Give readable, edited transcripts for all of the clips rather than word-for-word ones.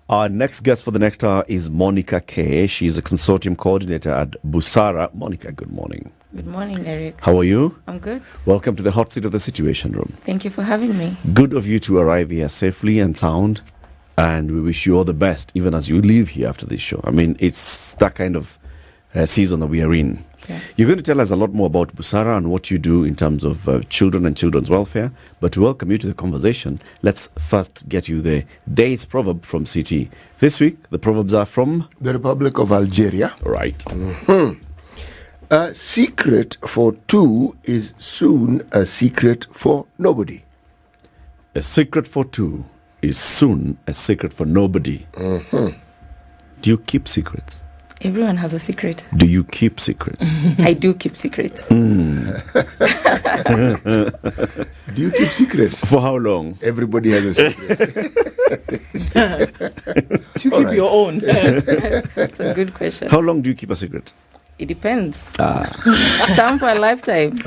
Our next guest for the next hour is Monica K. She's a consortium coordinator at Busara. Monica, good morning. Good morning, Eric. How are you? I'm good. Welcome to the hot seat of the Situation Room. Thank you for having me. Good of you to arrive here safely and sound, and we wish you all the best, even as you leave here after this show. I mean, it's that kind of season that we are in. Yeah. You're going to tell us a lot more about Busara and what you do in terms of children and children's welfare. But to welcome you to the conversation, let's first get you the day's proverb from CT. This week, the proverbs are from the Republic of Algeria. Right. A secret for two is soon a secret for nobody. A secret for two is soon a secret for nobody. Do you keep secrets? Everyone has a secret. Do you keep secrets? I do keep secrets. Do you keep secrets? For how long? Everybody has a secret. Do you keep your own? That's a good question. How long do you keep a secret? It depends. Some for a lifetime.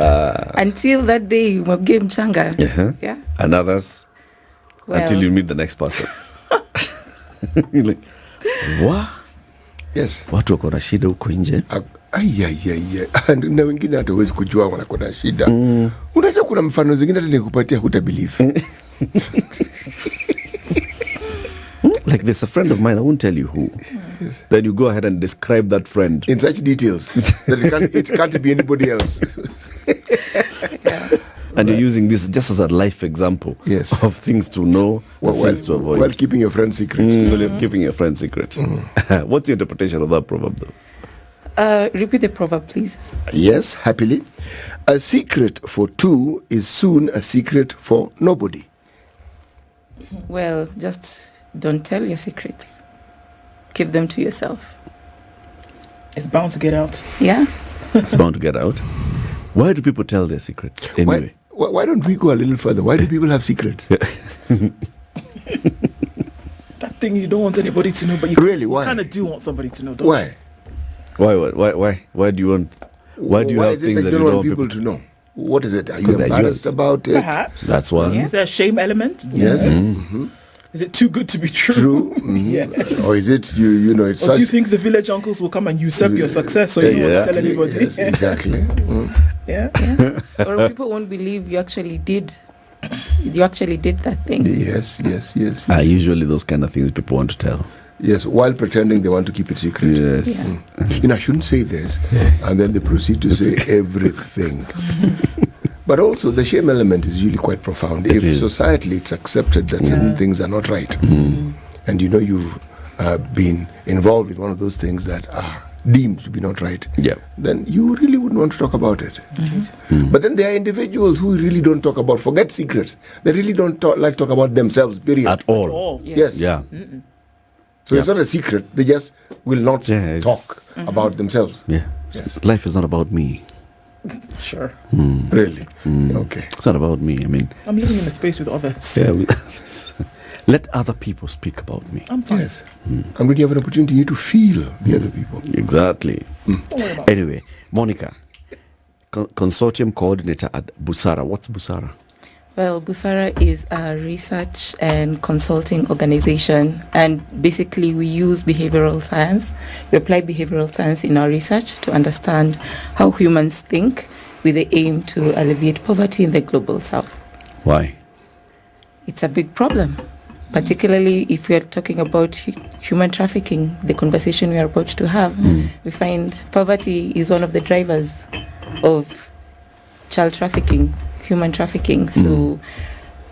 Until that day, you game changa. Yeah. And others until you meet the next person. You're like, what? Yes. Watu wako na shida huko nje. Na wengine hata huwezi kujua wako na shida. Unajua kuna mfano zingine hata nikupatia hutabelieve. Like there's a friend of mine, I won't tell you who. Yes. Then you go ahead and describe that friend in such details that it can't be anybody else. Yeah. And you're using this just as a life example of things to know, things to avoid. While keeping your friend's secret. While keeping your friend's secret. What's your interpretation of that proverb, though? Repeat the proverb, please. Yes, happily. A secret for two is soon a secret for nobody. Well, just don't tell your secrets. Keep them to yourself. It's bound to get out. Yeah. It's bound to get out. Why do people tell their secrets? Anyway. Why don't we go a little further? Why do people have secrets? That thing you don't want anybody to know, but you kind of do want somebody to know. Don't why? Why do you want? Why do you have things that you don't want people to know? What is it? Are you embarrassed about it? Perhaps. That's why. Is there a shame element? Yes. Mm-hmm. Is it too good to be true? Mm-hmm. Yes. Or is it you know it's or do you think the village uncles will come and usurp your success so you don't want to tell anybody? Yes, exactly. Yeah. Or people won't believe you actually did that thing. Yes. Usually those kind of things people want to tell. Yes, while pretending they want to keep it secret. Yes. I shouldn't say this. And then they proceed to say everything. But also the shame element is usually quite profound. If societally it's accepted that certain things are not right, and you've been involved in one of those things that are deemed to be not right, then you really wouldn't want to talk about it. But then there are individuals who really don't talk about, forget secrets, they really don't talk about themselves, period. At all. Yes. Yeah. So it's not a secret, they just will not talk about themselves. Yeah. Yes. Life is not about me. Sure. Really? Okay. It's not about me. I mean, I'm living in a space with others. Yeah, let other people speak about me. I'm fine. Yes. And when you have an opportunity, you need to feel the other people. Exactly. Anyway, Monica, Consortium coordinator at Busara. What's Busara? Well, Busara is a research and consulting organization, and basically we use behavioral science. We apply behavioral science in our research to understand how humans think with the aim to alleviate poverty in the global south. Why? It's a big problem, particularly if we are talking about human trafficking, the conversation we are about to have. We find poverty is one of the drivers of child trafficking, human trafficking. So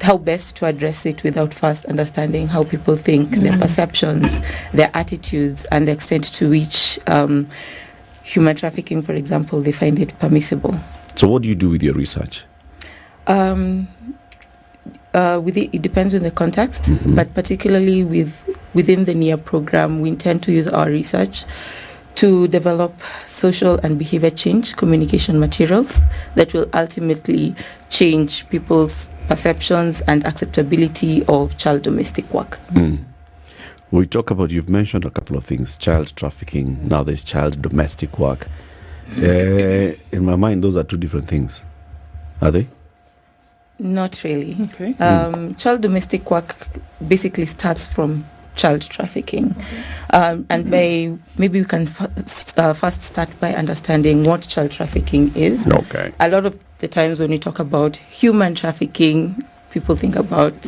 how best to address it without first understanding how people think, their perceptions, their attitudes, and the extent to which human trafficking, for example, they find it permissible. So what do you do with your research? It depends on the context, but particularly within the NEAR program, we intend to use our research to develop social and behavior change communication materials that will ultimately change people's perceptions and acceptability of child domestic work. We talk about, you've mentioned a couple of things, child trafficking, now there's child domestic work. In my mind, those are two different things. Are they? Not really. Okay. Child domestic work basically starts from child trafficking. And maybe we can first start by understanding what child trafficking is. Okay. A lot of the times when we talk about human trafficking, people think about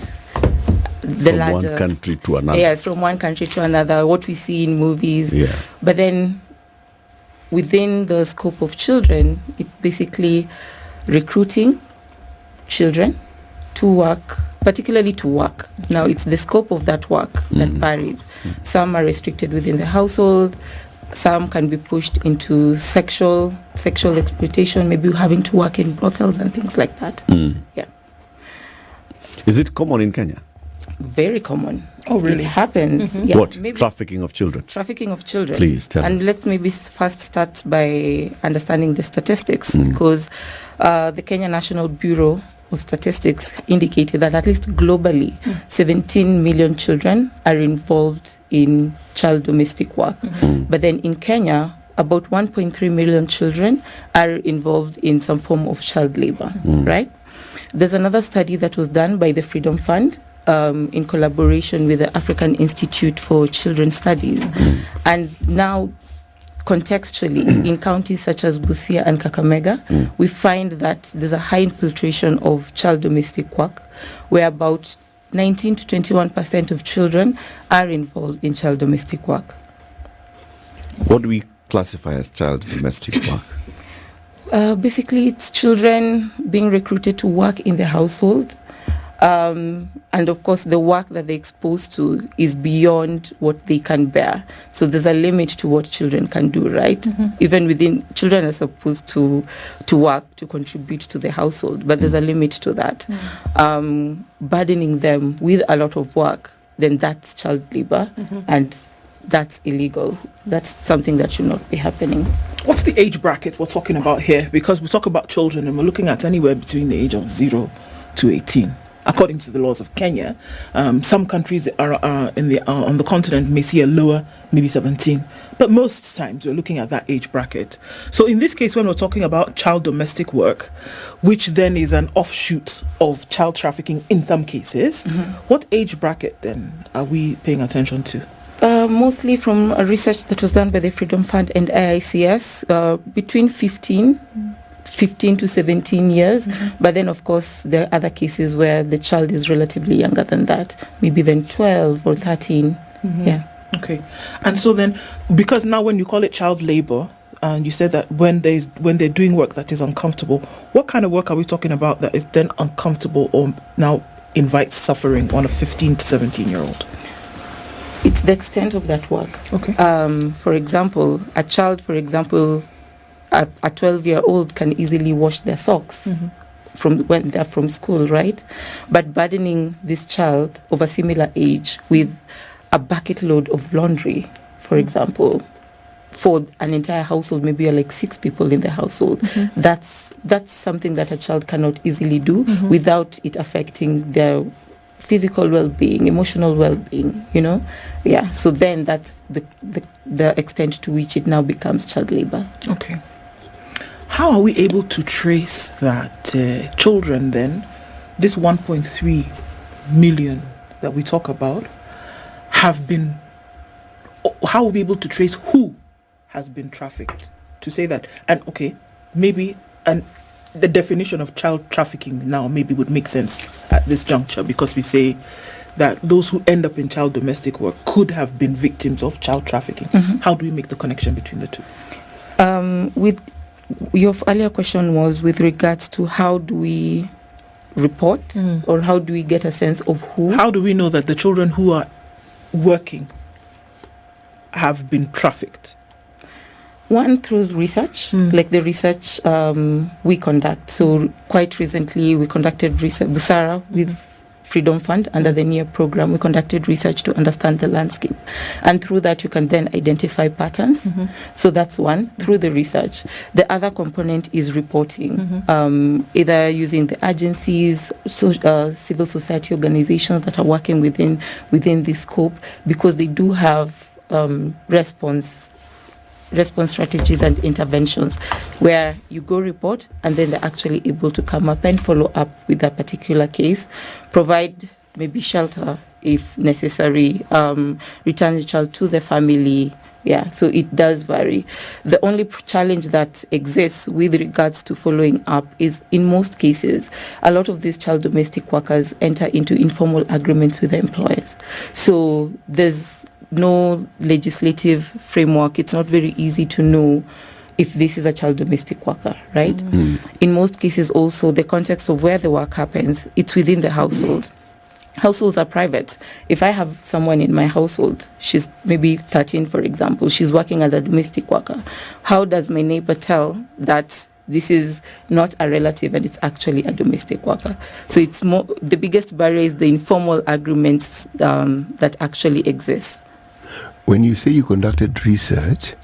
the from larger... one country to another. Yes, from one country to another, what we see in movies. Yeah. But then within the scope of children, it's basically recruiting children to work, particularly to work. Now, it's the scope of that work that varies. Some are restricted within the household. Some can be pushed into sexual exploitation, maybe having to work in brothels and things like that. Yeah. Is it common in Kenya? Very common. Oh, really? It happens. Yeah, What? maybe Trafficking of children? trafficking of children. Please tell And us. let's maybe first start by understanding the statistics, because the Kenya National Bureau of Statistics indicated that at least globally, 17 million children are involved in child domestic work. But then in Kenya, about 1.3 million children are involved in some form of child labor, right? There's another study that was done by the Freedom Fund in collaboration with the African Institute for Children's Studies. And now, contextually, in counties such as Busia and Kakamega, we find that there's a high infiltration of child domestic work, where about 19 to 21% of children are involved in child domestic work. What do we classify as child domestic work? Basically, it's children being recruited to work in the household. And of course, the work that they're exposed to is beyond what they can bear. So there's a limit to what children can do, right? Even within, children are supposed to work, to contribute to the household, but there's a limit to that. Burdening them with a lot of work, then that's child labor, and that's illegal. That's something that should not be happening. What's the age bracket we're talking about here? Because we talk about children and we're looking at anywhere between the age of 0 to 18. According to the laws of Kenya, some countries are on the continent may see a lower, maybe 17. But most times we're looking at that age bracket. So in this case, when we're talking about child domestic work, which then is an offshoot of child trafficking in some cases, what age bracket then are we paying attention to? Mostly from a research that was done by the Freedom Fund and AICS, between 15 to 17 years. But then, of course, there are other cases where the child is relatively younger than that, maybe then 12 or 13. Yeah. Okay. And so then, because now when you call it child labor, and you said that when they're doing work that is uncomfortable, what kind of work are we talking about that is then uncomfortable or now invites suffering on a 15 to 17-year-old? It's the extent of that work. Okay. For example, a child, a 12-year-old can easily wash their socks from when they're from school, right? But burdening this child of a similar age with a bucket load of laundry, for example, for an entire household, maybe you're like 6 people in the household, that's something that a child cannot easily do without it affecting their physical well-being, emotional well-being, Yeah, so then that's the extent to which it now becomes child labor. Okay. How are we able to trace that children then, this 1.3 million that we talk about, have been, how are we able to trace who has been trafficked? To say that, and okay, maybe the definition of child trafficking now maybe would make sense at this juncture, because we say that those who end up in child domestic work could have been victims of child trafficking. How do we make the connection between the two? With your earlier question was with regards to how do we report or how do we get a sense of who? How do we know that the children who are working have been trafficked? One, through research, like the research we conduct. So quite recently we conducted research, Busara with Freedom Fund under the NEAR program. We conducted research to understand the landscape. And through that you can then identify patterns. So that's one, through the research. The other component is reporting, either using the agencies, civil society organizations that are working within this scope, because they do have response strategies and interventions where you go report and then they're actually able to come up and follow up with a particular case, provide maybe shelter if necessary, return the child to the family. Yeah, so it does vary. The only challenge that exists with regards to following up is, in most cases, a lot of these child domestic workers enter into informal agreements with their employers. So there's no legislative framework. It's not very easy to know if this is a child domestic worker, right? In most cases also, the context of where the work happens, it's within the household. Households are private. If I have someone in my household, she's maybe 13, for example, she's working as a domestic worker, how does my neighbor tell that this is not a relative and it's actually a domestic worker? So it's more, the biggest barrier is the informal agreements that actually exist. When you say you conducted research,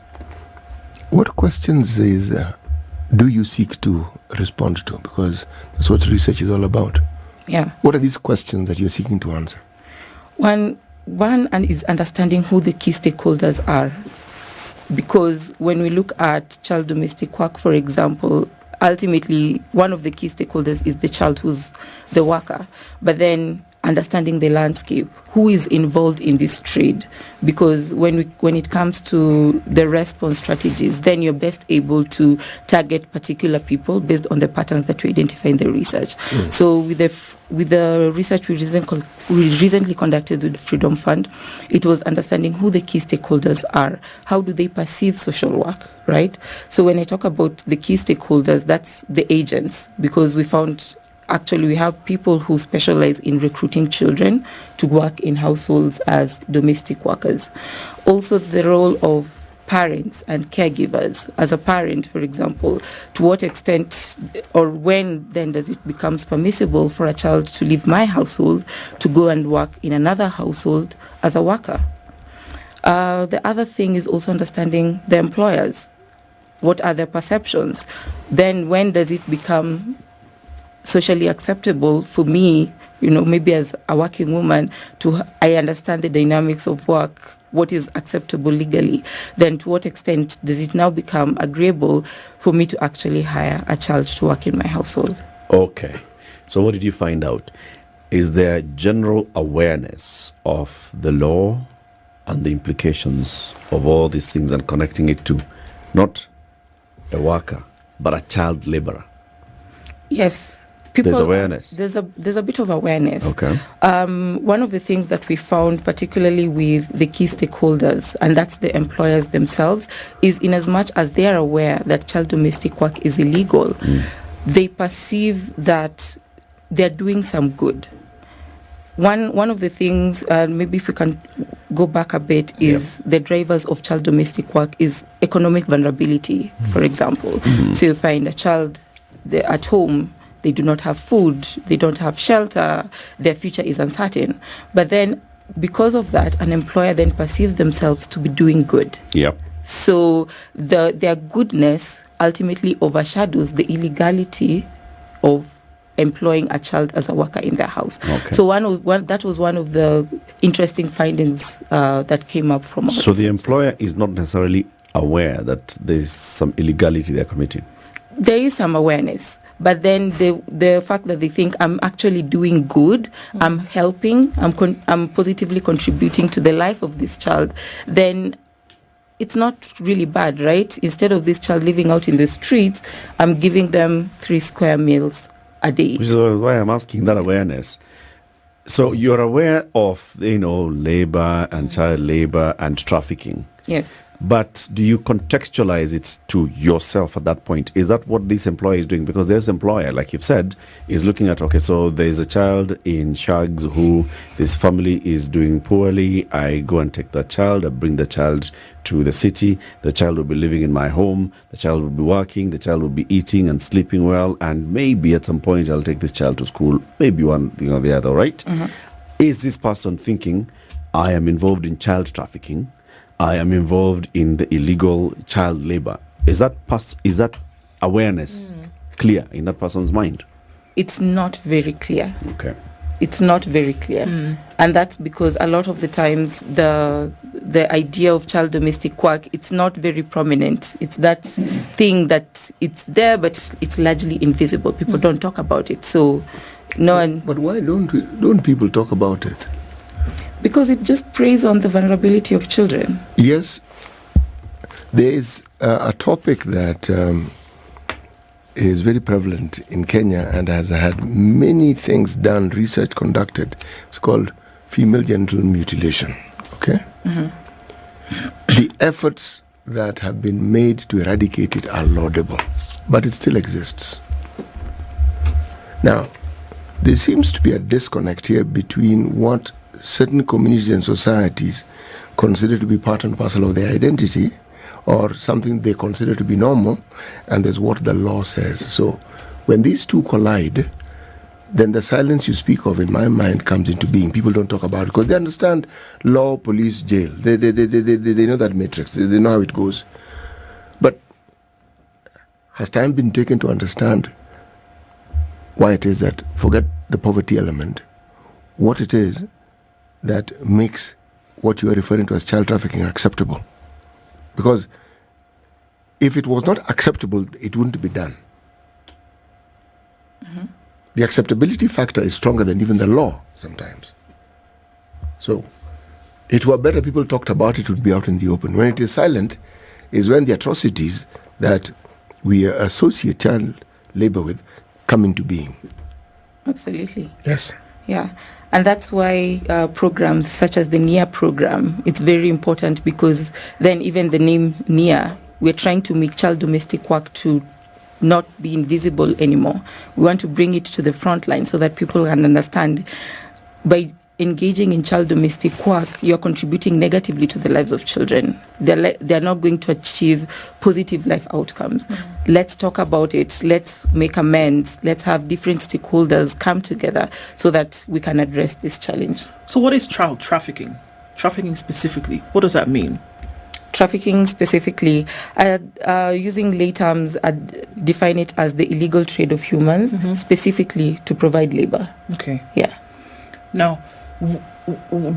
what questions do you seek to respond to? Because that's what research is all about. Yeah. What are these questions that you're seeking to answer? One is understanding who the key stakeholders are. Because when we look at child domestic work, for example, ultimately one of the key stakeholders is the child who's the worker. But then understanding the landscape, who is involved in this trade, because when it comes to the response strategies, then you're best able to target particular people based on the patterns that we identify in the research. So with the research we recently conducted with the Freedom Fund, it was understanding who the key stakeholders are. How do they perceive social work, right? So when I talk about the key stakeholders, that's the agents, because we found actually we have people who specialize in recruiting children to work in households as domestic workers. Also the role of parents and caregivers. As a parent, for example, to what extent or when then does it become permissible for a child to leave my household to go and work in another household as a worker? The other thing is also understanding the employers. What are their perceptions? Then when does it become socially acceptable for me, maybe as a working woman, I understand the dynamics of work, what is acceptable legally, then to what extent does it now become agreeable for me to actually hire a child to work in my household? Okay. So what did you find out? Is there general awareness of the law and the implications of all these things and connecting it to not a worker, but a child laborer? Yes. There's awareness. There's a bit of awareness. Okay. One of the things that we found, particularly with the key stakeholders, and that's the employers themselves, is in as much as they are aware that child domestic work is illegal, they perceive that they're doing some good. One of the things, maybe if we can go back a bit, is the drivers of child domestic work is economic vulnerability, for example. So you find a child at home, they do not have food, they don't have shelter, their future is uncertain. But then, because of that, an employer then perceives themselves to be doing good. Yep. So their goodness ultimately overshadows the illegality of employing a child as a worker in their house. Okay. So that was one of the interesting findings that came up from our research. The employer is not necessarily aware that there's some illegality they're committing. There is some awareness, but then the fact that they think I'm actually doing good, I'm helping, I'm positively contributing to the life of this child, then it's not really bad, right? Instead of this child living out in the streets, I'm giving them 3 square meals a day. Which is why I'm asking that awareness. So you're aware of, labor and child labor and trafficking. Yes. But do you contextualize it to yourself at that point? Is that what this employer is doing? Because this employer, like you've said, is looking at, okay, so there's a child in Shags who this family is doing poorly. I go and take that child. I bring the child to the city. The child will be living in my home. The child will be working. The child will be eating and sleeping well. And maybe at some point I'll take this child to school. Maybe one thing or the other, right? Mm-hmm. Is this person thinking, I am involved in child trafficking? I am involved in the illegal child labor. Is that awareness clear in that person's mind? It's not very clear. Okay. It's not very clear. And that's because a lot of the times the idea of child domestic work, it's not very prominent. It's that thing that it's there, but it's largely invisible. People don't talk about it. So no one... But why don't people talk about it? Because it just preys on the vulnerability of children. Yes, there is a topic that is very prevalent in Kenya and has had many things done, research conducted. It's called female genital mutilation. Okay? The efforts that have been made to eradicate it are laudable, but it still exists. Now, there seems to be a disconnect here between what certain communities and societies consider to be part and parcel of their identity, or something they consider to be normal, and there's what the law says. So when these two collide, then the silence you speak of, in my mind, comes into being. People don't talk about it because they understand law, police, jail. They know that matrix. They know how it goes. But has time been taken to understand why it is that, forget the poverty element, what it is that makes what you are referring to as child trafficking acceptable? Because if it was not acceptable, it wouldn't be done. The acceptability factor is stronger than even the law sometimes. So it were better people talked about it, would be out in the open. When it is silent is when the atrocities that we associate child labor with come into being. Absolutely. Yes. Yeah. And that's why programs such as the NIA program, it's very important, because then even the name NIA, we're trying to make child domestic work to not be invisible anymore. We want to bring it to the front line so that people can understand by engaging in child domestic work, you're contributing negatively to the lives of children. They're not going to achieve positive life outcomes. Let's talk about it. Let's make amends. Let's have different stakeholders come together so that we can address this challenge. So what is child trafficking? Trafficking specifically, what does that mean? Trafficking specifically, using lay terms, define it as the illegal trade of humans, specifically to provide labor. Okay. Yeah. Now,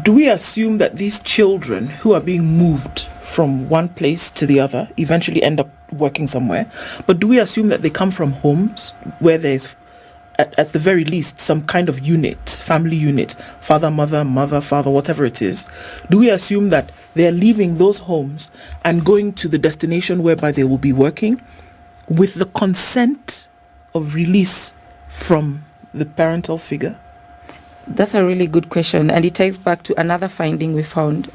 do we assume that these children who are being moved from one place to the other eventually end up working somewhere? But do we assume that they come from homes where there's, at the very least, some kind of unit, family unit, father, mother, father, whatever it is? Do we assume that they're leaving those homes and going to the destination whereby they will be working with the consent of release from the parental figure? That's a really good question, and it ties back to another finding we found,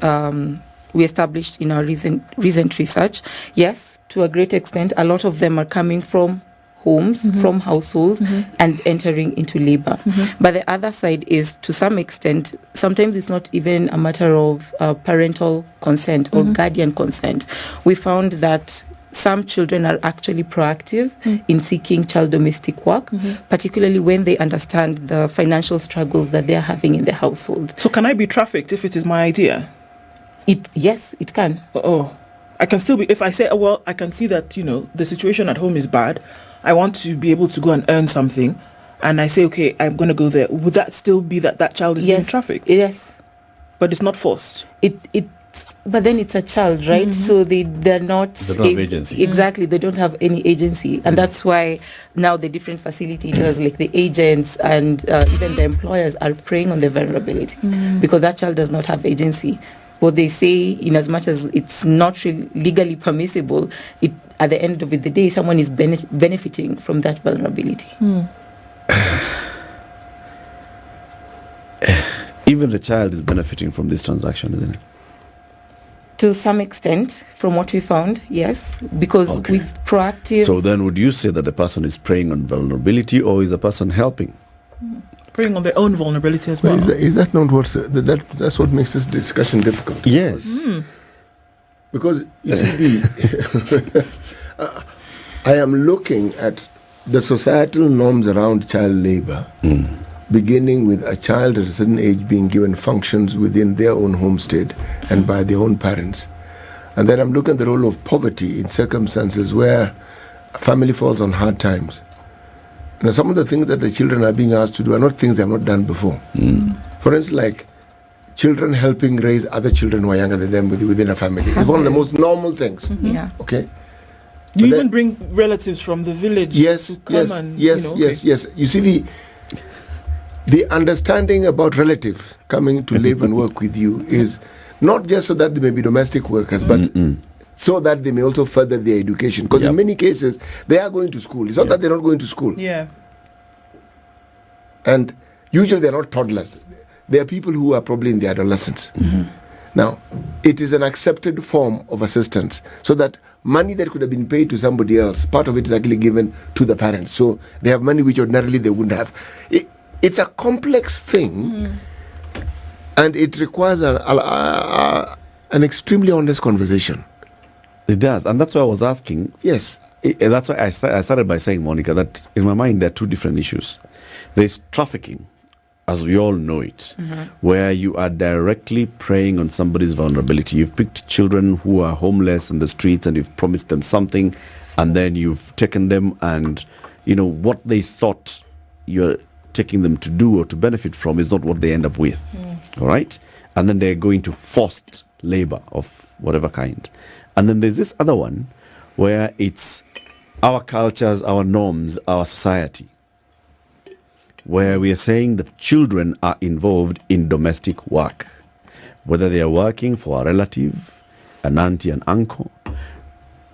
we established in our recent research. Yes, to a great extent, a lot of them are coming from homes, from households, and entering into labor. But the other side is, to some extent, sometimes it's not even a matter of parental consent or guardian consent. We found that some children are actually proactive in seeking child domestic work, particularly when they understand the financial struggles that they're having in the household. So can I be trafficked if it is my idea? Yes, it can. I can still be, if I say, well, I can see that, the situation at home is bad, I want to be able to go and earn something, and I say, okay, I'm going to go there. Would that still be that child is being trafficked? Yes. But it's not forced? But then it's a child, right? So they're not... They don't have agency. Exactly, they don't have any agency. And that's why now the different facilitators, like the agents and even the employers, are preying on their vulnerability, because that child does not have agency. What they say, in as much as it's not legally permissible, at the end of the day, someone is benefiting from that vulnerability. Even the child is benefiting from this transaction, isn't it? To some extent, from what we found, yes, because with proactive... So then would you say that the person is preying on vulnerability, or is the person helping? Preying on their own vulnerability as well. Is that not what... that's what makes this discussion difficult? Yes. Because, you see, I am looking at the societal norms around child labor, beginning with a child at a certain age being given functions within their own homestead and by their own parents. And then I'm looking at the role of poverty in circumstances where a family falls on hard times. Now, some of the things that the children are being asked to do are not things they have not done before. For instance, like children helping raise other children who are younger than them within a family. It's one of the most normal things. Yeah. Okay? Do you even bring relatives from the village to come and... Yes. You see, the understanding about relatives coming to live and work with you is not just so that they may be domestic workers, but so that they may also further their education. Because in many cases, they are going to school. It's not that they're not going to school. Yeah. And usually they're not toddlers. They are people who are probably in their adolescence. Now, it is an accepted form of assistance, so that money that could have been paid to somebody else, part of it is actually given to the parents. So they have money which ordinarily they wouldn't have. It's a complex thing, and it requires an extremely honest conversation. It does, and that's why I was asking. Yes. That's why I started by saying, Monica, that in my mind there are two different issues. There's trafficking, as we all know it, where you are directly preying on somebody's vulnerability. You've picked children who are homeless on the streets and you've promised them something, and then you've taken them, and what they thought you're taking them to do or to benefit from is not what they end up with. All right? And then they're going to forced labor of whatever kind. And then there's this other one where it's our cultures, our norms, our society, where we are saying that children are involved in domestic work, whether they are working for a relative, an auntie, an uncle,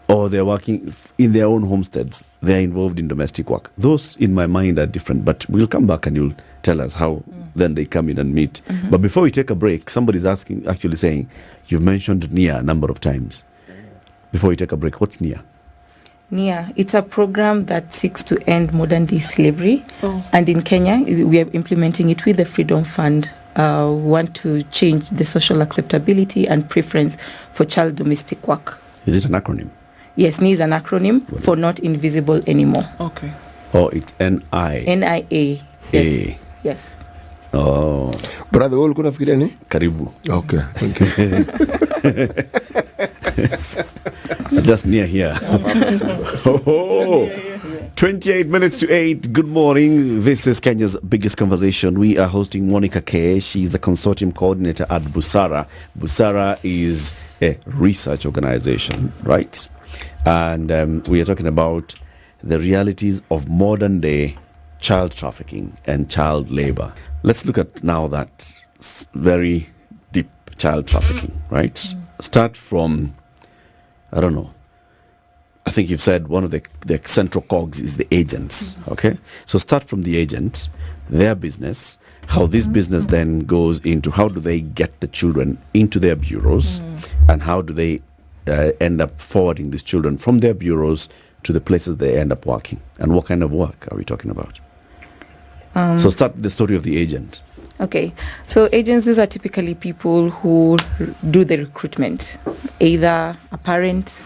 or they're working in their own homesteads. They're involved in domestic work. Those, in my mind, are different, but we'll come back and you'll tell us how then they come in and meet. But before we take a break, somebody's actually saying, you've mentioned NIA a number of times. Before we take a break, what's NIA? NIA, it's a program that seeks to end modern-day slavery. And in Kenya, we are implementing it with the Freedom Fund. We want to change the social acceptability and preference for child domestic work. Is it an acronym? Yes, NIA is an acronym for Not Invisible Anymore. Okay. Oh, it's NIA. NIA. Yes. Yes. Oh. Brother, wewe ulikuwa unafikiria nini? Karibu. Okay, thank you. Just near here. 28 minutes to 8. Good morning. This is Kenya's biggest conversation. We are hosting Monica K. She's the Consortium coordinator at Busara. Busara is a research organization, right? And we are talking about the realities of modern day child trafficking and child labor. Let's look at now that very deep child trafficking, right? Start from, I don't know, I think you've said one of the central cogs is the agents, okay? So start from the agent, their business, how this business then goes into how do they get the children into their bureaus, and how do they end up forwarding these children from their bureaus to the places they end up working, and what kind of work are we talking about? So start the story of the agent. Okay, so agencies are typically people who do the recruitment. Either a parent,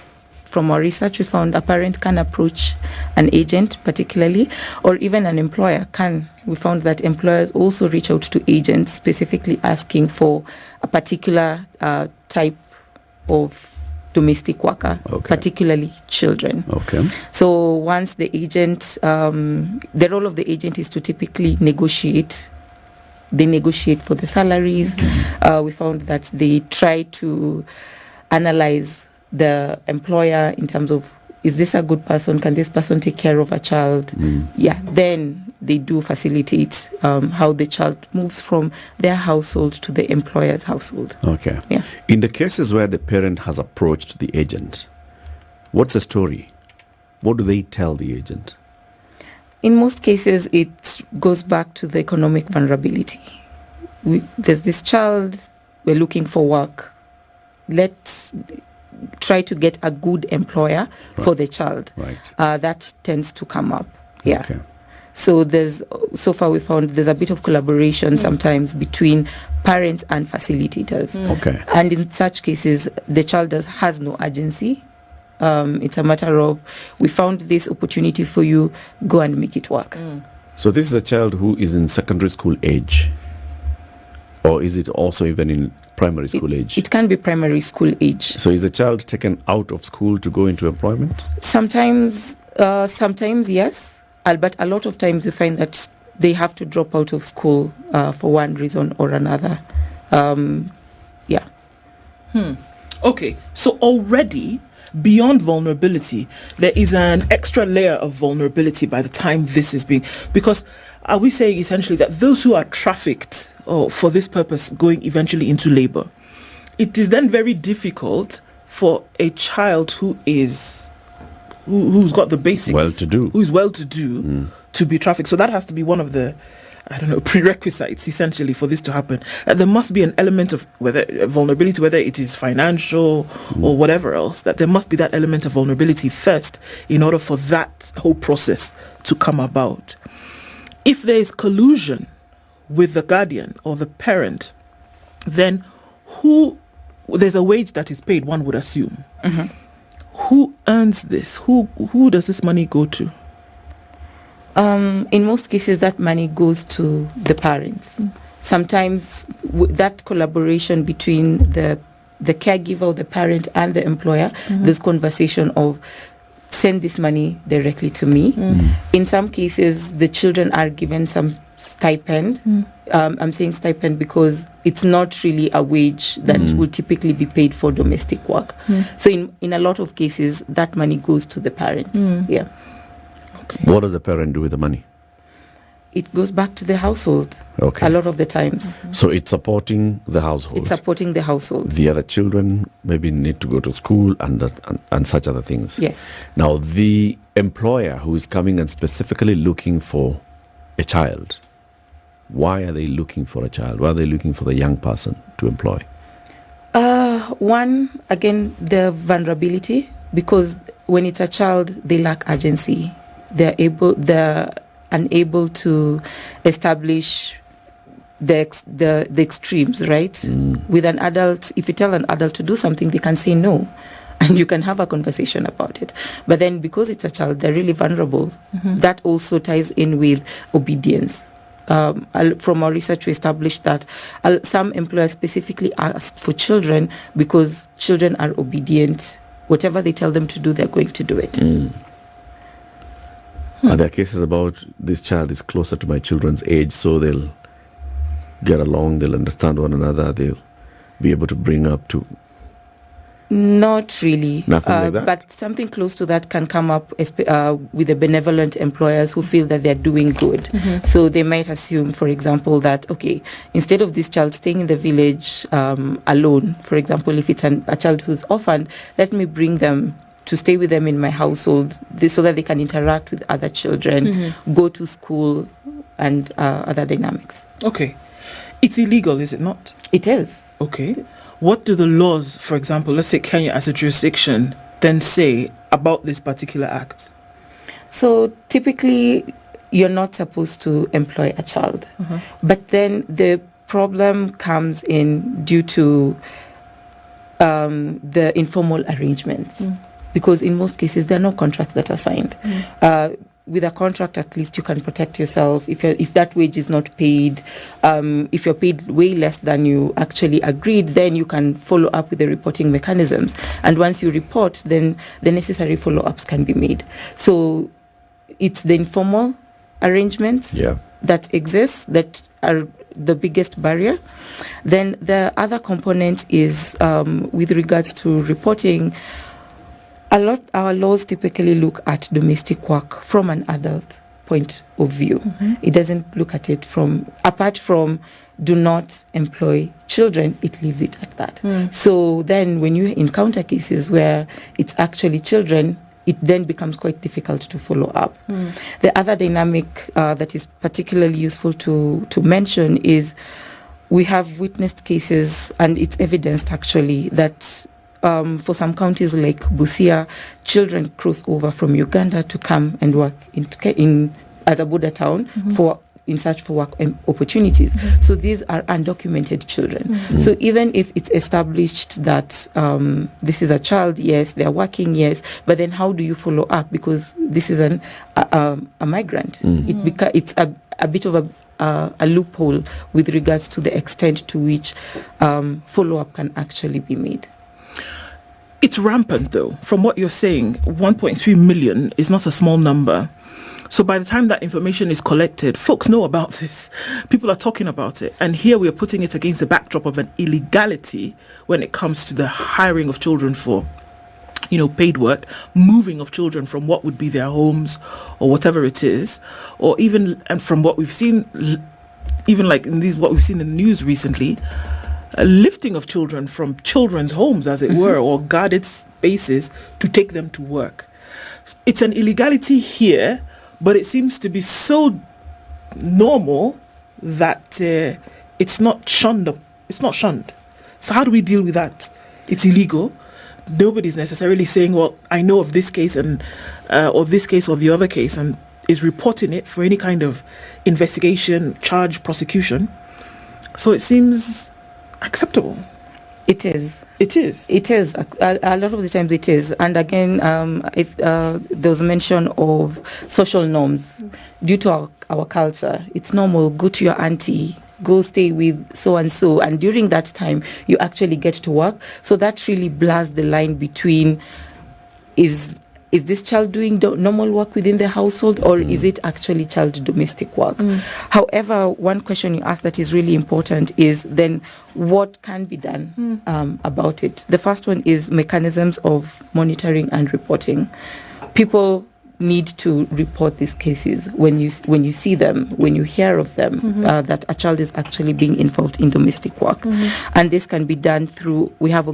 from our research we found a parent can approach an agent particularly, or even an employer can. We found that employers also reach out to agents specifically asking for a particular type of domestic worker, particularly children. Okay. So once the agent, the role of the agent is to typically negotiate. They negotiate for the salaries. We found that they try to analyze the employer in terms of, is this a good person? Can this person take care of a child? Yeah. Then they do facilitate how the child moves from their household to the employer's household. Okay. Yeah. In the cases where the parent has approached the agent, what's the story? What do they tell the agent? In most cases, it goes back to the economic vulnerability. There's this child, we're looking for work. Let's try to get a good employer for the child. Right. That tends to come up. Yeah. Okay. So far we found there's a bit of collaboration sometimes between parents and facilitators. Okay. And in such cases, the child has no agency. It's a matter of, we found this opportunity for you, go and make it work. So this is a child who is in secondary school age, or is it also even in primary school age? It can be primary school age. So is the child taken out of school to go into employment? Sometimes yes, but a lot of times you find that they have to drop out of school for one reason or another. Okay, so already beyond vulnerability, there is an extra layer of vulnerability by the time this is being, because are we saying essentially that those who are trafficked or for this purpose going eventually into labor, it is then very difficult for a child who's got the basics, who's well-to-do, to be trafficked. So that has to be one of the, prerequisites essentially for this to happen. That there must be an element of vulnerability, whether it is financial or whatever else, that there must be that element of vulnerability first in order for that whole process to come about. If there is collusion with the guardian or the parent, then there's a wage that is paid, one would assume. Mm-hmm. Who earns this? Who does this money go to? In most cases, that money goes to the parents. Sometimes that collaboration between the caregiver or the parent and the employer, this conversation of send this money directly to me. In some cases, the children are given some stipend. I'm saying stipend because it's not really a wage that will typically be paid for domestic work. So in a lot of cases, that money goes to the parents. Yeah. Okay. What does the parent do with the money? It goes back to the household. Okay. A lot of the times. So it's supporting the household. It's supporting the household. The other children maybe need to go to school and such other things. Yes. Now, the employer who is coming and specifically looking for a child, why are they looking for a child? Why are they looking for the young person to employ? One, again, the vulnerability, because when it's a child, they lack agency. They're unable to establish the extremes, right? With an adult, if you tell an adult to do something, they can say no, and you can have a conversation about it. But then because it's a child, they're really vulnerable. That also ties in with obedience. From our research, we established that some employers specifically ask for children because children are obedient. Whatever they tell them to do, they're going to do it. Are there cases about this child is closer to my children's age, so they'll get along, they'll understand one another, they'll be able to bring up to... Not really. Nothing like that? But something close to that can come up with the benevolent employers who feel that they're doing good. So they might assume, for example, that, okay, instead of this child staying in the village alone, for example, if it's a child who's orphaned, let me bring them to stay with them in my household so that they can interact with other children, go to school, and other dynamics. Okay. It's illegal, is it not? It is. Okay. What do the laws, for example, let's say Kenya as a jurisdiction, then say about this particular act? So typically, you're not supposed to employ a child. But then the problem comes in due to the informal arrangements. Because in most cases, there are no contracts that are signed. With a contract, at least you can protect yourself. If that wage is not paid, if you're paid way less than you actually agreed, then you can follow up with the reporting mechanisms. And once you report, then the necessary follow-ups can be made. So it's the informal arrangements that exist that are the biggest barrier. Then the other component is with regards to reporting. Our laws typically look at domestic work from an adult point of view. It doesn't look at it apart from do not employ children, it leaves it at that. So then when you encounter cases where it's actually children, it then becomes quite difficult to follow up. The other dynamic that is particularly useful to mention is we have witnessed cases, and it's evidenced actually, that for some counties like Busara, children cross over from Uganda to come and work in as a border town in search for work opportunities. So these are undocumented children. So even if it's established that this is a child, yes, they're working, yes, but then how do you follow up? Because this is a migrant. It's a bit of a loophole with regards to the extent to which follow-up can actually be made. It's rampant, though. From what you're saying, 1.3 million is not a small number. So by the time that information is collected, folks know about this. People are talking about it. And here we are putting it against the backdrop of an illegality when it comes to the hiring of children for paid work, moving of children from what would be their homes or whatever it is, or even, and from what we've seen, even like in what we've seen in the news recently, a lifting of children from children's homes, as it were, or guarded spaces to take them to work. It's an illegality here, but it seems to be so normal that it's not shunned. It's not shunned. So how do we deal with that? It's illegal. Nobody's necessarily saying, well, I know of this case and or this case or the other case, and is reporting it for any kind of investigation, charge, prosecution. So it seems acceptable. It is. It is. It is. A lot of the times it is. And again, there was mention of social norms. Due to our culture, it's normal. Go to your auntie, go stay with so-and-so. And during that time, you actually get to work. So that really blurs the line between is this child doing normal work within the household, or is it actually child domestic work? However, one question you asked that is really important is then what can be done about it. The first one is mechanisms of monitoring and reporting. People need to report these cases when you see them, when you hear of them, that a child is actually being involved in domestic work. And this can be done through, we have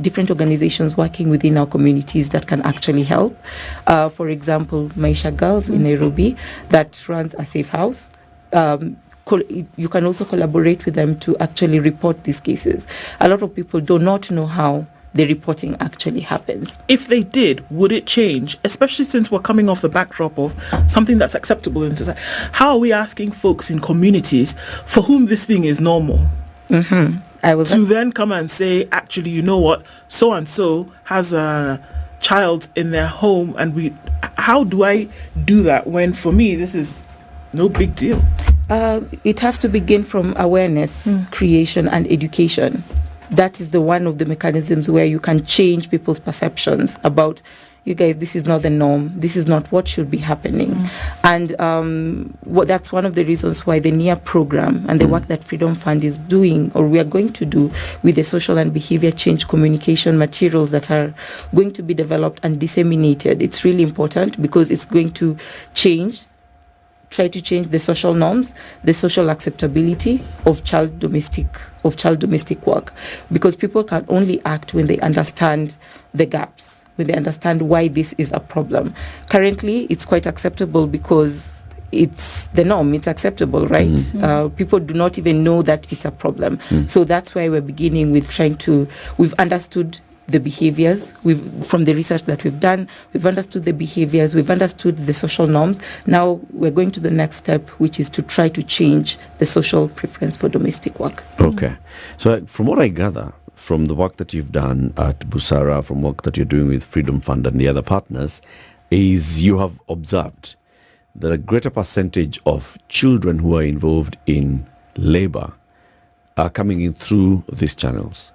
different organizations working within our communities that can actually help. For example, Maisha Girls in Nairobi that runs a safe house. You can also collaborate with them to actually report these cases. A lot of people do not know how the reporting actually happens. If they did, would it change? Especially since we're coming off the backdrop of something that's acceptable in society. How are we asking folks in communities for whom this thing is normal to then come and say, actually, you know what, so-and-so has a child in their home, and how do I do that when, for me, this is no big deal? It has to begin from awareness, creation, and education. That is one of the mechanisms where you can change people's perceptions about, you guys, this is not the norm. This is not what should be happening. And that's one of the reasons why the NEAR program and the work that Freedom Fund is doing, or we are going to do, with the social and behavior change communication materials that are going to be developed and disseminated. It's really important because it's going to try to change the social norms, the social acceptability of child domestic work, because people can only act when they understand the gaps, when they understand why this is a problem. Currently, it's quite acceptable because it's the norm, it's acceptable, right? People do not even know that it's a problem. So that's why we're beginning with we've understood the behaviors. From the research that we've done, we've understood the behaviors, we've understood the social norms. Now we're going to the next step, which is to try to change the social preference for domestic work. Okay. So from what I gather, from the work that you've done at Busara, from work that you're doing with Freedom Fund and the other partners, is you have observed that a greater percentage of children who are involved in labor are coming in through these channels.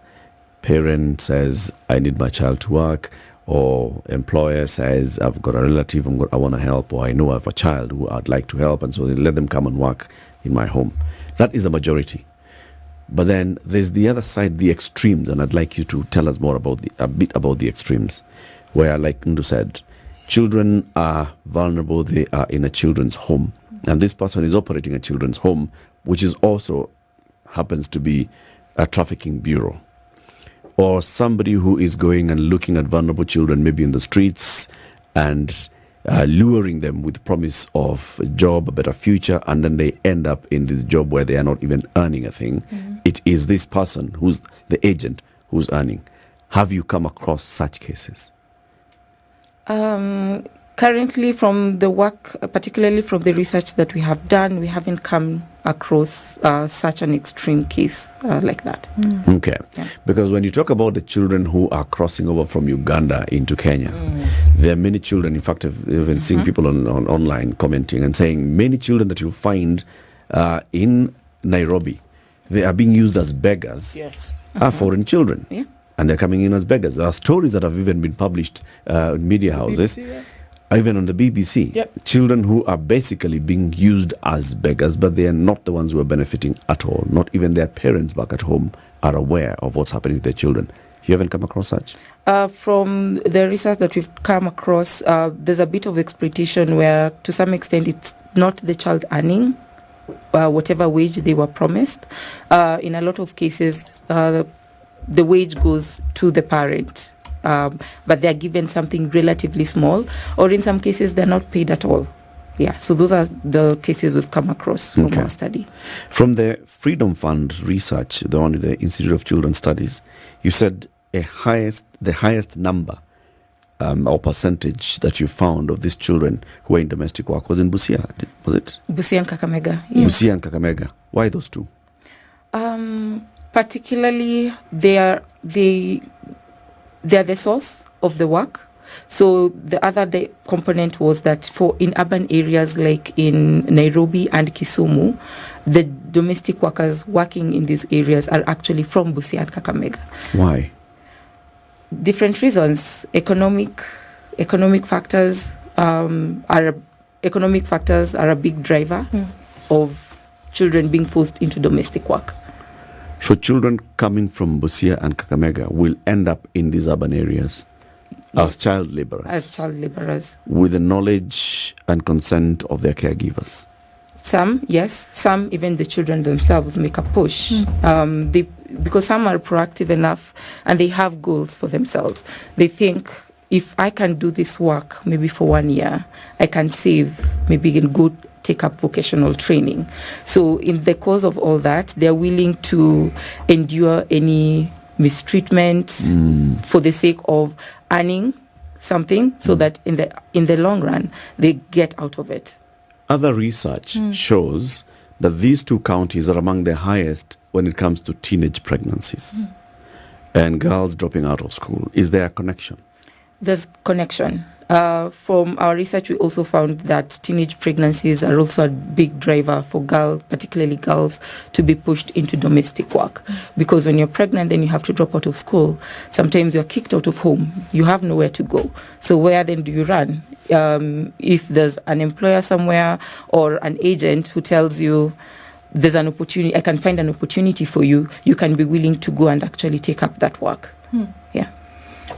Parent says, I need my child to work, or employer says, I've got a relative I want to help, or I know I have a child who I'd like to help, and so they let them come and work in my home. That is the majority. But then there's the other side, the extremes, and I'd like you to tell us more about a bit about the extremes, where, like Ndu said, children are vulnerable, they are in a children's home, and this person is operating a children's home, which is also happens to be a trafficking bureau. Or somebody who is going and looking at vulnerable children, maybe in the streets, and luring them with the promise of a job, a better future, and then they end up in this job where they are not even earning a thing. It is this person who's the agent who's earning. Have you come across such cases? Currently, from the work, particularly from the research that we have done, we haven't come across such an extreme case like that. Okay. Yeah. Because when you talk about the children who are crossing over from Uganda into Kenya, there are many children. In fact, I've even seen people on online commenting and saying many children that you find in Nairobi, they are being used as beggars, are foreign children. Yeah. And they're coming in as beggars. There are stories that have even been published in media houses. BBC, even on the BBC, children who are basically being used as beggars, but they are not the ones who are benefiting at all. Not even their parents back at home are aware of what's happening to their children. You haven't come across such? From the research that we've come across, there's a bit of exploitation where, to some extent, it's not the child earning whatever wage they were promised. In a lot of cases, the wage goes to the parent, but they're given something relatively small, or in some cases, they're not paid at all. Yeah, so those are the cases we've come across from our study. From the Freedom Fund research, the one with the Institute of Children's Studies, you said the highest number or percentage that you found of these children who were in domestic work was in Busia, was it? Busia and Kakamega. Yeah. Busia and Kakamega. Why those two? Particularly, they are the source of the work. So the other component was that in urban areas like in Nairobi and Kisumu, the domestic workers working in these areas are actually from Busia and Kakamega. Why? Different reasons. Economic factors are a big driver of children being forced into domestic work. So children coming from Busia and Kakamega will end up in these urban areas as child laborers. With the knowledge and consent of their caregivers. Some, yes. Some, even the children themselves, make a push. Because some are proactive enough and they have goals for themselves. They think, if I can do this work maybe for 1 year, I can save, maybe can go take up vocational training. So in the course of all that, they're willing to endure any mistreatment for the sake of earning something, so that in the long run they get out of it. Other research shows that these two counties are among the highest when it comes to teenage pregnancies and girls dropping out of school. Is there a connection? There's connection. From our research, we also found that teenage pregnancies are also a big driver for particularly girls, to be pushed into domestic work. Because when you're pregnant, then you have to drop out of school. Sometimes you're kicked out of home. You have nowhere to go. So where then do you run? If there's an employer somewhere or an agent who tells you, there's an opportunity, I can find an opportunity for you, you can be willing to go and actually take up that work. Yeah.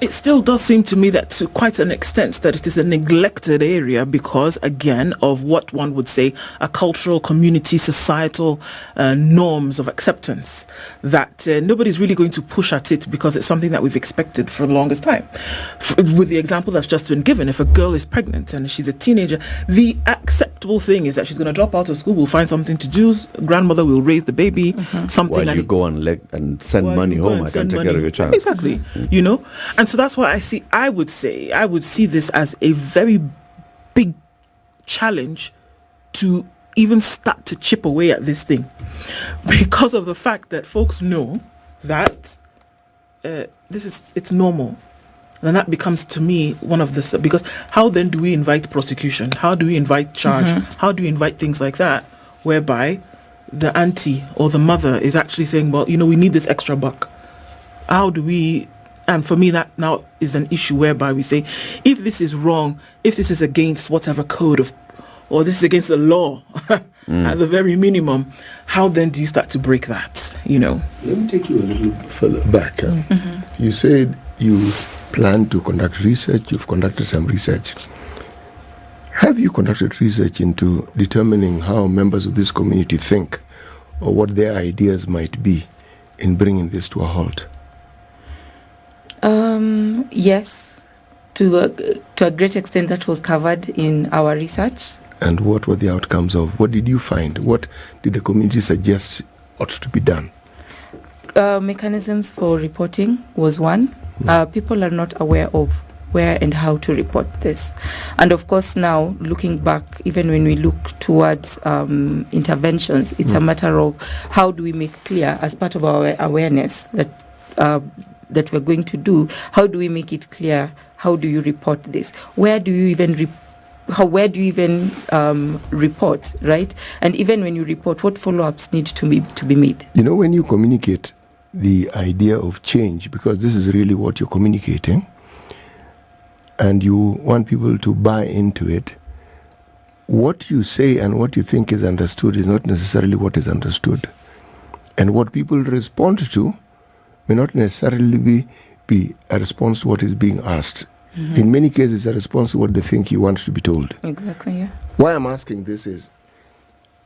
It still does seem to me that, to quite an extent, that it is a neglected area because, again, of what one would say are cultural, community, societal norms of acceptance, that nobody's really going to push at it because it's something that we've expected for the longest time. With the example that's just been given, if a girl is pregnant and she's a teenager, the acceptable thing is that she's going to drop out of school, will find something to do, grandmother will raise the baby, something. While you go and send money home, I can take care of your child. Exactly, you know? And so that's why I would see this as a very big challenge to even start to chip away at this thing, because of the fact that folks know that it's normal. And that becomes, to me, one of the... Because how then do we invite prosecution? How do we invite charge? How do we invite things like that, whereby the auntie or the mother is actually saying, well, we need this extra buck. How do we... And for me, that now is an issue whereby we say, if this is wrong, if this is against whatever code or this is against the law, at the very minimum, how then do you start to break that, Let me take you a little further back. You said you plan to conduct research, you've conducted some research. Have you conducted research into determining how members of this community think, or what their ideas might be in bringing this to a halt? Yes, to a great extent that was covered in our research. And what were the outcomes of? What did you find? What did the community suggest ought to be done? Mechanisms for reporting was one. People are not aware of where and how to report this. And of course now, looking back, even when we look towards interventions, it's a matter of how do we make clear, as part of our awareness that we're going to do, how do we make it clear? How do you report this? Where do you even report, right? And even when you report, what follow-ups need to be made? When you communicate the idea of change, because this is really what you're communicating, and you want people to buy into it, what you say and what you think is understood is not necessarily what is understood. And what people respond to may not necessarily be a response to what is being asked. In many cases, a response to what they think you want to be told. Exactly, yeah. Why I'm asking this is,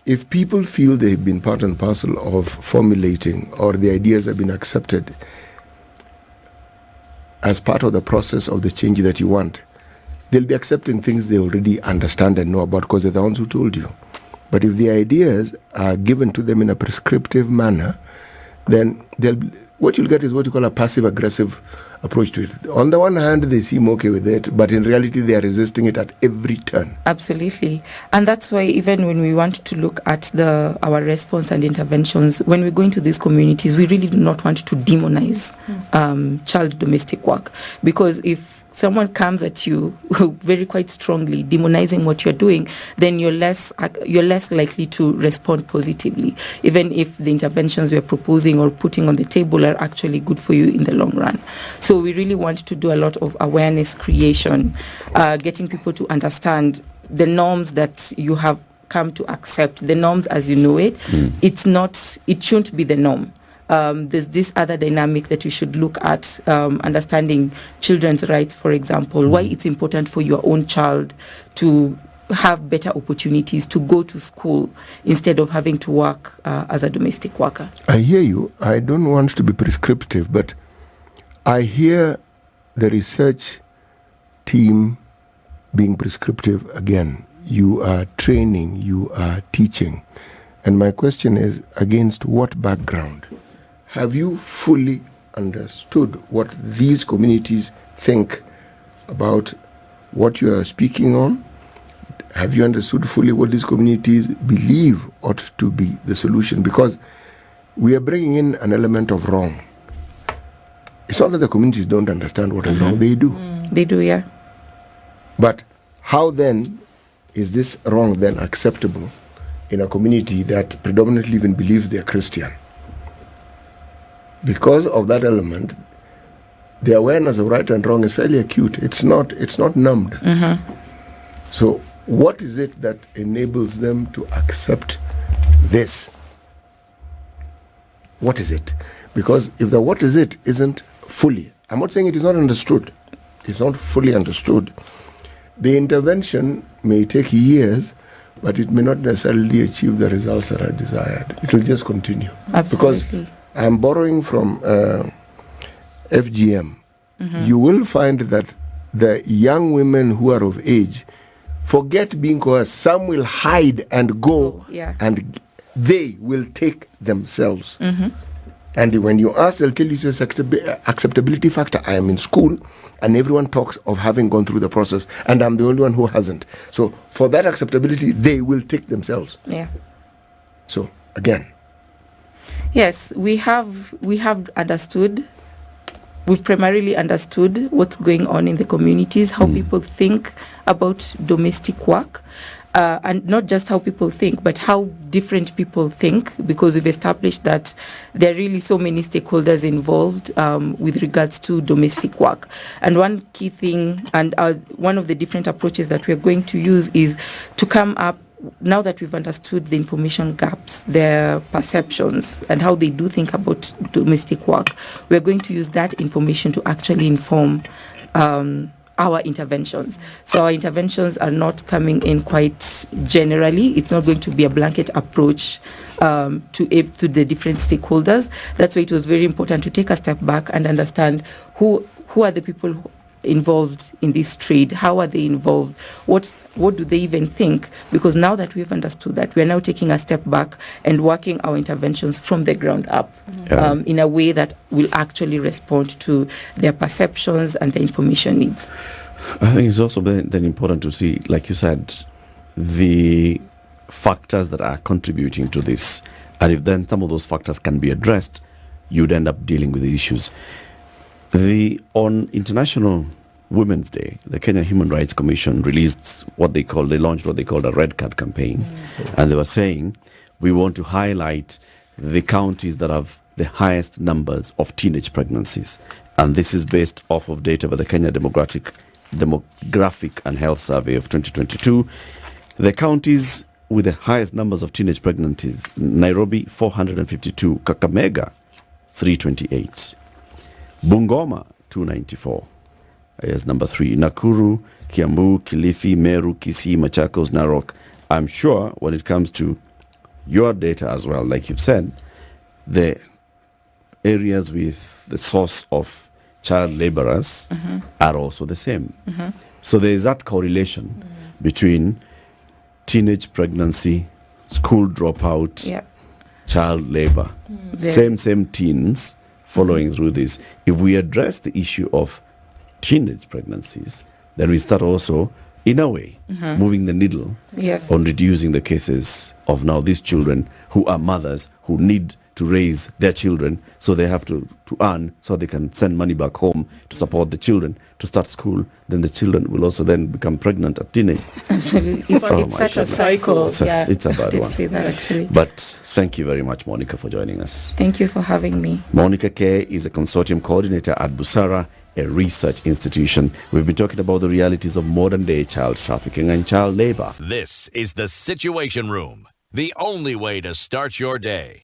if people feel they've been part and parcel of formulating, or the ideas have been accepted as part of the process of the change that you want, they'll be accepting things they already understand and know about because they're the ones who told you. But if the ideas are given to them in a prescriptive manner, then what you'll get is what you call a passive-aggressive approach to it. On the one hand, they seem okay with it, but in reality, they are resisting it at every turn. Absolutely. And that's why even when we want to look at our response and interventions, when we go into these communities, we really do not want to demonize child domestic work. Because if someone comes at you very quite strongly demonizing what you're doing, then you're less likely to respond positively, even if the interventions we're proposing or putting on the table are actually good for you in the long run. So we really want to do a lot of awareness creation, getting people to understand the norms that you have come to accept, the norms as you know it. It shouldn't be the norm. There's this other dynamic that you should look at, understanding children's rights, for example, why it's important for your own child to have better opportunities to go to school instead of having to work as a domestic worker. I hear you. I don't want to be prescriptive, but I hear the research team being prescriptive again. You are training, you are teaching. And my question is, against what background? Have you fully understood what these communities think about what you are speaking on? Have you understood fully what these communities believe ought to be the solution? Because we are bringing in an element of wrong. It's not that the communities don't understand what is wrong. They do. They do, yeah. But how then is this wrong then acceptable in a community that predominantly even believes they're Christian? Because of that element, the awareness of right and wrong is fairly acute. It's not numbed. So what is it that enables them to accept this? What is it? Because if the what is it isn't fully, I'm not saying it is not understood. It's not fully understood. The intervention may take years, but it may not necessarily achieve the results that are desired. It will just continue. Absolutely. Because I'm borrowing from FGM. You will find that the young women who are of age forget being coerced. Some will hide and go, and they will take themselves. And when you ask, they'll tell you it's an acceptability factor. I am in school, and everyone talks of having gone through the process, and I'm the only one who hasn't. So for that acceptability, they will take themselves. Yeah. So again. Yes, we have understood. We've primarily understood what's going on in the communities, how people think about domestic work, and not just how people think, but how different people think, because we've established that there are really so many stakeholders involved with regards to domestic work. And one key thing, and one of the different approaches that we're going to use is to come up, now that we've understood the information gaps, their perceptions, and how they do think about domestic work, we're going to use that information to actually inform our interventions. So our interventions are not coming in quite generally. It's not going to be a blanket approach to the different stakeholders. That's why it was very important to take a step back and understand who are the people involved in this trade. How are they involved? What do they even think? Because now that we've understood that, we're now taking a step back and working our interventions from the ground up in a way that will actually respond to their perceptions and their information needs. I think it's also then important to see, like you said, the factors that are contributing to this. And if then some of those factors can be addressed, you'd end up dealing with the issues. On International Women's Day, the Kenya Human Rights Commission launched what they called a red card campaign. And they were saying, we want to highlight the counties that have the highest numbers of teenage pregnancies. And this is based off of data by the Kenya Demographic and Health Survey of 2022. The counties with the highest numbers of teenage pregnancies: Nairobi 452, Kakamega 328, Bungoma 294. Here's number 3. Nakuru, Kiambu, Kilifi, Meru, Kisii, Machakos, Narok. I'm sure when it comes to your data as well, like you've said, the areas with the source of child laborers are also the same. So there is that correlation between teenage pregnancy, school dropout, Yeah. child labor. There- Same teens following through this. If we address the issue of teenage pregnancies, then we start also, in a way, moving the needle Yes. on reducing the cases of now these children who are mothers who need to raise their children, so they have to earn so they can send money back home to support the children to start school. Then the children will also then become pregnant at teenage. Absolutely. It's, Oh it's my such a goodness. cycle. It's a I bad did one. say that actually. But thank you very much, Monica, for joining us. Thank you for having me. Monica K is a consortium coordinator at Busara, a research institution. We've been talking about the realities of modern day child trafficking and child labor. This is the Situation Room, the only way to start your day.